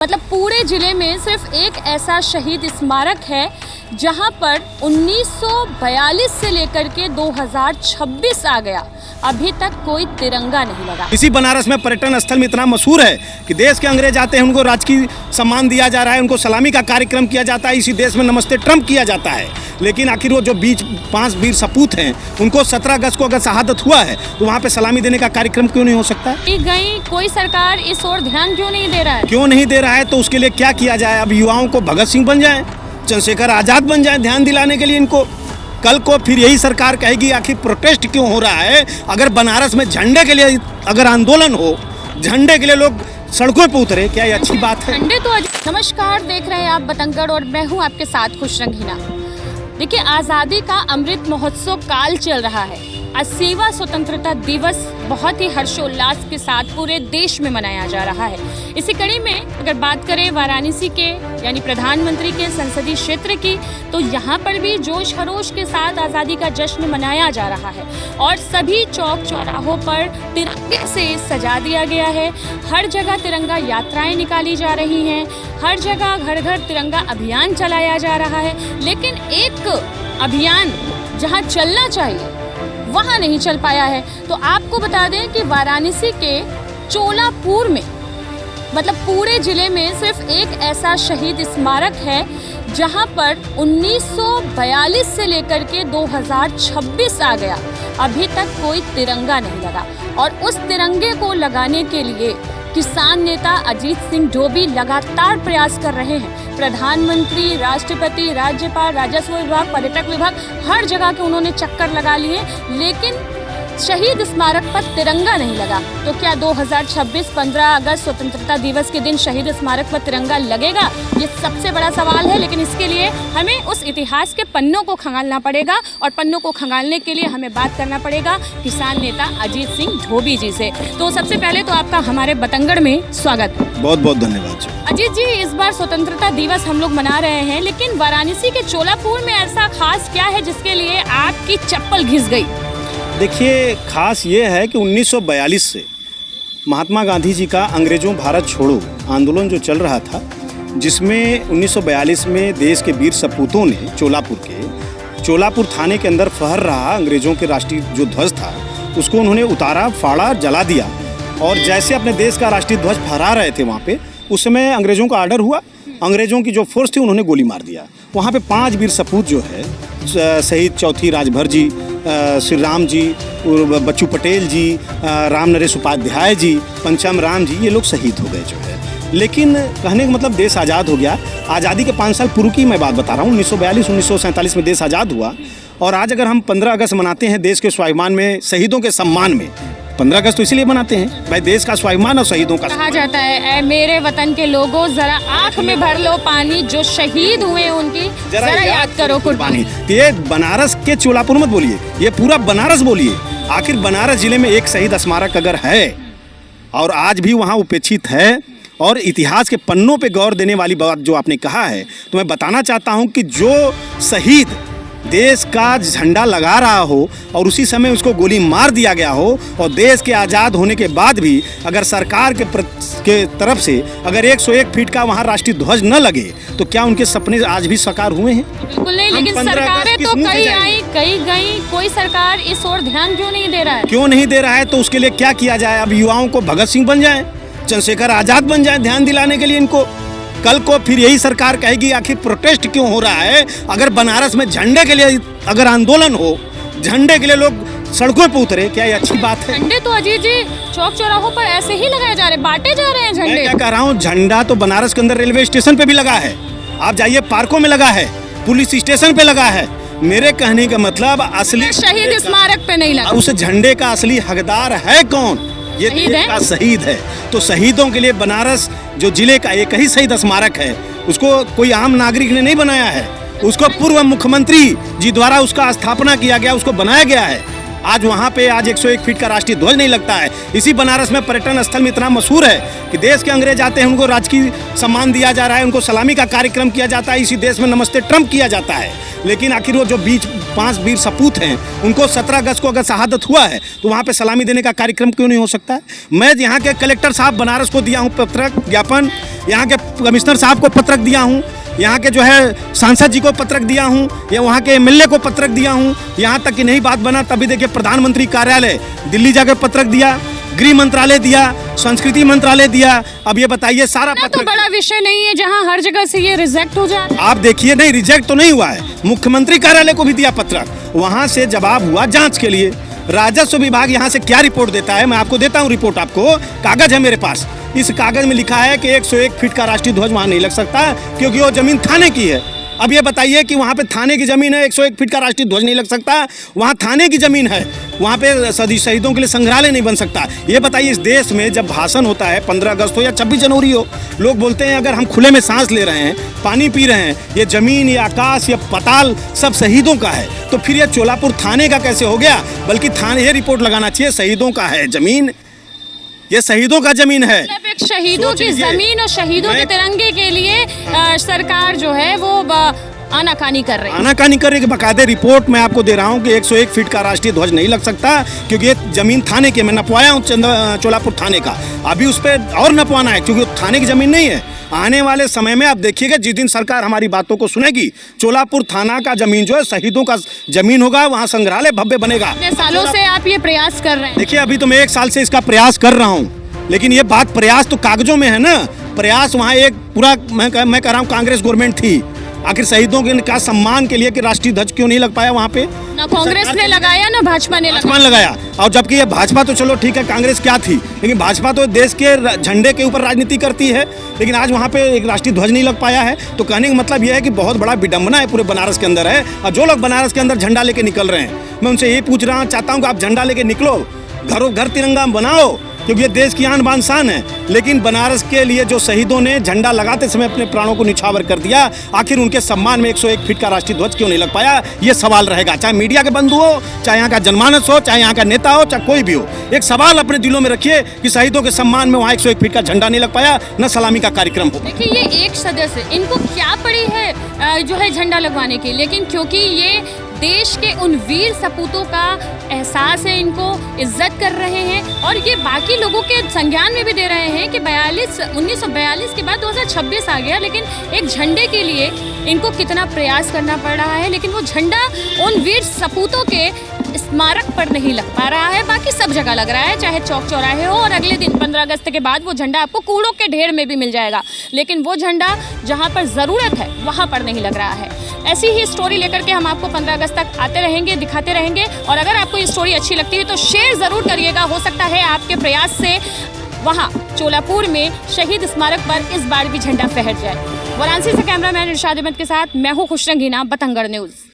मतलब पूरे जिले में सिर्फ एक ऐसा शहीद स्मारक है जहां पर 1942 से लेकर के 2026 आ गया, अभी तक कोई तिरंगा नहीं लगा। इसी बनारस में पर्यटन स्थल में इतना मशहूर है कि देश के अंग्रेज आते हैं, उनको राजकीय सम्मान दिया जा रहा है, उनको सलामी का कार्यक्रम किया जाता है। इसी देश में नमस्ते ट्रम्प किया जाता है। लेकिन आखिर वो जो 5 वीर सपूत हैं, उनको 17 अगस्त को अगर शहादत हुआ है तो वहाँ पे सलामी देने का कार्यक्रम क्यों नहीं हो सकता है? कोई सरकार इस ओर ध्यान क्यों नहीं दे रहा है? क्यों नहीं दे रहा है? तो उसके लिए क्या किया जाए? अब युवाओं को भगत सिंह बन जाए, चंद्रशेखर आजाद बन जाए, ध्यान दिलाने के लिए इनको। कल को फिर यही सरकार कहेगी आखिर प्रोटेस्ट क्यों हो रहा है? अगर बनारस में झंडे के लिए अगर आंदोलन हो, झंडे के लिए लोग सड़कों पे उतरे, क्या ये अच्छी बात है? झंडे तो नमस्कार, देख रहे हैं आप बतंगड़ और मैं हूँ आपके साथ खुश रंगीना। देखिए, आज़ादी का अमृत महोत्सव काल चल रहा है। 80वां स्वतंत्रता दिवस बहुत ही हर्षोल्लास के साथ पूरे देश में मनाया जा रहा है। इसी कड़ी में अगर बात करें वाराणसी के यानी प्रधानमंत्री के संसदीय क्षेत्र की, तो यहाँ पर भी जोश खरोश के साथ आज़ादी का जश्न मनाया जा रहा है और सभी चौक चौराहों पर तिरंगे से सजा दिया गया है। हर जगह तिरंगा यात्राएं निकाली जा रही हैं, हर जगह घर घर तिरंगा अभियान चलाया जा रहा है। लेकिन एक अभियान जहाँ चलना चाहिए वहाँ नहीं चल पाया है। तो आपको बता दें कि वाराणसी के चोलापुर में मतलब पूरे जिले में सिर्फ एक ऐसा शहीद स्मारक है जहाँ पर 1942 से लेकर के 2026 आ गया, अभी तक कोई तिरंगा नहीं लगा। और उस तिरंगे को लगाने के लिए किसान नेता अजीत सिंह ढोबी लगातार प्रयास कर रहे हैं। प्रधानमंत्री, राष्ट्रपति, राज्यपाल, राजस्व विभाग, पर्यटक विभाग, हर जगह के उन्होंने चक्कर लगा लिए, लेकिन शहीद स्मारक पर तिरंगा नहीं लगा। तो क्या 2026 15 अगस्त स्वतंत्रता दिवस के दिन शहीद स्मारक पर तिरंगा लगेगा? ये सबसे बड़ा सवाल है। लेकिन इसके लिए हमें उस इतिहास के पन्नों को खंगालना पड़ेगा और पन्नों को खंगालने के लिए हमें बात करना पड़ेगा किसान नेता अजीत सिंह ढोबी जी से। तो सबसे पहले तो आपका हमारे बतंगड़ में स्वागत। बहुत बहुत धन्यवाद अजीत जी। इस बार स्वतंत्रता दिवस हम लोग मना रहे हैं, लेकिन वाराणसी के चोलापुर में ऐसा खास क्या है जिसके लिए आपकी चप्पल घिस गई? देखिए, खास ये है कि 1942 से महात्मा गांधी जी का अंग्रेजों भारत छोड़ो आंदोलन जो चल रहा था, जिसमें 1942 में देश के वीर सपूतों ने चोलापुर थाने के अंदर फहर रहा अंग्रेजों के राष्ट्रीय जो ध्वज था उसको उन्होंने उतारा, फाड़ा, जला दिया। और जैसे अपने देश का राष्ट्रीय ध्वज फहरा रहे थे वहाँ पे, उस समय अंग्रेजों का आर्डर हुआ, अंग्रेजों की जो फोर्स थी उन्होंने गोली मार दिया। वहाँ पे 5 वीर सपूत जो है, शहीद चौथी राजभर जी, श्री राम जी, बच्चू पटेल जी, राम नरेश उपाध्याय जी, पंचम राम जी, ये लोग शहीद हो गए जो है। लेकिन कहने का मतलब देश आज़ाद हो गया। आज़ादी के 5 साल पूर्व की मैं बात बता रहा हूँ। 1942-1947 में देश आज़ाद हुआ और आज अगर हम 15 अगस्त मनाते हैं देश के स्वाभिमान में, शहीदों के सम्मान में, 15 अगस्त तो इसलिए मनाते हैं भाई, देश का स्वाभिमान और शहीदों का। कहा जाता है ऐ मेरे वतन के लोगों, जरा आंख में भर लो पानी, जो शहीद हुए उनकी जरा याद करो कुर्बानी। ये बनारस के चोलापुर मत बोलिए, ये पूरा बनारस बोलिए। आखिर बनारस जिले में एक शहीद स्मारक अगर है और आज भी वहाँ उपेक्षित है और इतिहास के पन्नों पे गौर देने वाली बात जो आपने कहा है, तो मैं बताना चाहता हूँ कि जो शहीद देश का झंडा लगा रहा हो और उसी समय उसको गोली मार दिया गया हो और देश के आज़ाद होने के बाद भी अगर सरकार के तरफ से अगर 101 फीट का वहाँ राष्ट्रीय ध्वज न लगे तो क्या उनके सपने आज भी साकार हुए हैं? बिल्कुल नहीं। लेकिन सरकारें तो कई आई कई गई, कोई सरकार इस ओर ध्यान क्यों नहीं दे रहा है? क्यों नहीं दे रहा है? तो उसके लिए क्या किया जाए? अब युवाओं को भगत सिंह बन जाए, चंद्रशेखर आजाद बन जाए, ध्यान दिलाने के लिए इनको। कल को फिर यही सरकार कहेगी आखिर प्रोटेस्ट क्यों हो रहा है? अगर बनारस में झंडे के लिए अगर आंदोलन हो, झंडे के लिए लोग सड़कों पे उतरे, क्या ये अच्छी बात है? झंडे तो अजीत जी चौक चौराहों पर ऐसे ही लगाए जा रहे, बांटे जा रहे हैं झंडे। मैं क्या कह रहा हूँ, झंडा तो बनारस के अंदर रेलवे स्टेशन पे भी लगा है, आप जाइए पार्कों में लगा है, पुलिस स्टेशन पे लगा है। मेरे कहने का मतलब असली शहीद स्मारक पे नहीं लगा। उस झंडे का असली हकदार है कौन? ये देश का शहीद है। तो शहीदों के लिए बनारस जो जिले का एक ही शहीद स्मारक है, उसको कोई आम नागरिक ने नहीं बनाया है, उसको पूर्व मुख्यमंत्री जी द्वारा उसका स्थापना किया गया, उसको बनाया गया है। आज वहाँ पे आज 101 फीट का राष्ट्रीय ध्वज नहीं लगता है। इसी बनारस में पर्यटन स्थल में इतना मशहूर है कि देश के अंग्रेज आते हैं, उनको राजकीय सम्मान दिया जा रहा है, उनको सलामी का कार्यक्रम किया जाता है। इसी देश में नमस्ते ट्रम्प किया जाता है। लेकिन आखिर वो जो 5 वीर सपूत हैं, उनको 17 अगस्त को अगर शहादत हुआ है तो वहाँ पे सलामी देने का कार्यक्रम क्यों नहीं हो सकता है? मैं यहाँ के कलेक्टर साहब बनारस को दिया हूँ पत्र ज्ञापन, यहाँ के कमिश्नर साहब को पत्रक दिया हूँ, यहाँ के जो है सांसद जी को पत्रक दिया हूँ, या वहाँ के एमएलए को पत्रक दिया हूँ। यहाँ तक कि नहीं बात बना तभी देखिए प्रधानमंत्री कार्यालय दिल्ली जाकर पत्रक दिया, गृह मंत्रालय दिया, संस्कृति मंत्रालय दिया। अब ये बताइए सारा तो पत्रक बड़ा विषय नहीं है जहां हर जगह से ये रिजेक्ट हो जा रहा है। आप देखिए, नहीं रिजेक्ट तो नहीं हुआ है, मुख्यमंत्री कार्यालय को भी दिया पत्रक, वहाँ से जवाब हुआ जांच के लिए। राजस्व विभाग यहाँ से क्या रिपोर्ट देता है, मैं आपको देता हूँ रिपोर्ट, आपको कागज है मेरे पास। इस कागज में लिखा है कि 101 फीट का राष्ट्रीय ध्वज वहाँ नहीं लग सकता क्योंकि वो जमीन थाने की है। अब ये बताइए कि वहाँ पे थाने की ज़मीन है, 101 फीट का राष्ट्रीय ध्वज नहीं लग सकता, वहाँ थाने की ज़मीन है, वहाँ पे शहीदों के लिए संग्रहालय नहीं बन सकता। ये बताइए, इस देश में जब भाषण होता है 15 अगस्त हो या 26 जनवरी हो, लोग बोलते हैं अगर हम खुले में सांस ले रहे हैं, पानी पी रहे हैं, ये ज़मीन, ये आकाश, ये पताल सब शहीदों का है, तो फिर ये चोलापुर थाने का कैसे हो गया? बल्कि थाने ये रिपोर्ट लगाना चाहिए शहीदों का है ज़मीन, ये शहीदों का ज़मीन है। मतलब एक शहीदों की जमीन और शहीदों के तिरंगे के लिए सरकार जो है वो आनाकानी कर रही है। आनाकानी कर रही है, बाकायदे रिपोर्ट मैं आपको दे रहा हूँ कि 101 फीट का राष्ट्रीय ध्वज नहीं लग सकता क्योंकि ये जमीन थाने की, मैं नपवाया हूँ चोलापुर थाने का, अभी उस पर और नपवाना है क्योंकि थाने की जमीन नहीं है। आने वाले समय में आप देखिएगा, जिस दिन सरकार हमारी बातों को सुनेगी, चोलापुर थाना का जमीन जो है शहीदों का जमीन होगा, वहाँ संग्रहालय भव्य बनेगा। कितने सालों से आप ये प्रयास कर रहे हैं? देखिए, अभी तो मैं 1 साल से इसका प्रयास कर रहा हूँ, लेकिन ये बात प्रयास तो कागजों में है ना, प्रयास वहाँ एक पूरा मैं कह रहा हूँ कांग्रेस गवर्नमेंट थी। आखिर शहीदों के का सम्मान के लिए कि राष्ट्रीय ध्वज क्यों नहीं लग पाया वहाँ पे? ना कांग्रेस ने लगाया ना भाजपा ने लगाया। और जबकि ये भाजपा तो चलो ठीक है, कांग्रेस क्या थी, लेकिन भाजपा तो देश के झंडे के ऊपर राजनीति करती है, लेकिन आज वहाँ पे एक राष्ट्रीय ध्वज नहीं लग पाया है। तो कहने का मतलब ये है कि बहुत बड़ा विडंबना है पूरे बनारस के अंदर है। और जो लोग बनारस के अंदर झंडा लेके निकल रहे हैं, मैं उनसे ये पूछ रहा चाहता हूँ कि आप झंडा लेके निकलो, घरों घर तिरंगा बनाओ, क्योंकि ये देश की आन बान शान है। लेकिन बनारस के लिए जो शहीदों ने झंडा लगाते समय अपने प्राणों को निछावर कर दिया, आखिर उनके सम्मान में 101 फीट का राष्ट्रीय ध्वज क्यों नहीं लग पाया? ये सवाल रहेगा, चाहे मीडिया के बंधु हो, चाहे यहाँ का जनमानस हो, चाहे यहाँ का नेता हो, चाहे कोई भी हो। एक सवाल अपने दिलों में रखिए कि शहीदों के सम्मान में वहाँ 101 फीट का झंडा नहीं लग पाया, न सलामी का कार्यक्रम हो। देखिए, ये एक सदस्य, इनको क्या पड़ी है जो है झंडा लगवाने की, लेकिन क्योंकि ये देश के उन वीर सपूतों का एहसास है, इनको इज्जत कर रहे हैं और ये बाकी लोगों के संज्ञान में भी दे रहे हैं कि 1942 के बाद 2026 आ गया, लेकिन एक झंडे के लिए इनको कितना प्रयास करना पड़ रहा है, लेकिन वो झंडा उन वीर सपूतों के स्मारक पर नहीं लग पा रहा है। बाकी सब जगह लग रहा है, चाहे चौक चौराहे हो, और अगले दिन 15 अगस्त के बाद वो झंडा आपको कूड़ों के ढेर में भी मिल जाएगा, लेकिन वो झंडा जहाँ पर ज़रूरत है वहाँ पर नहीं लग रहा है। ऐसी ही स्टोरी लेकर के हम आपको 15 अगस्त तक आते रहेंगे, दिखाते रहेंगे, और अगर आपको ये स्टोरी अच्छी लगती है तो शेयर ज़रूर करिएगा। हो सकता है आपके प्रयास से वहाँ चोलापुर में शहीद स्मारक पर इस बार भी झंडा फहर जाए। वाराणसी से कैमरामैन इरशाद अहमद के साथ मैं हूँ खुशरंगीना, बतंगड़ न्यूज़।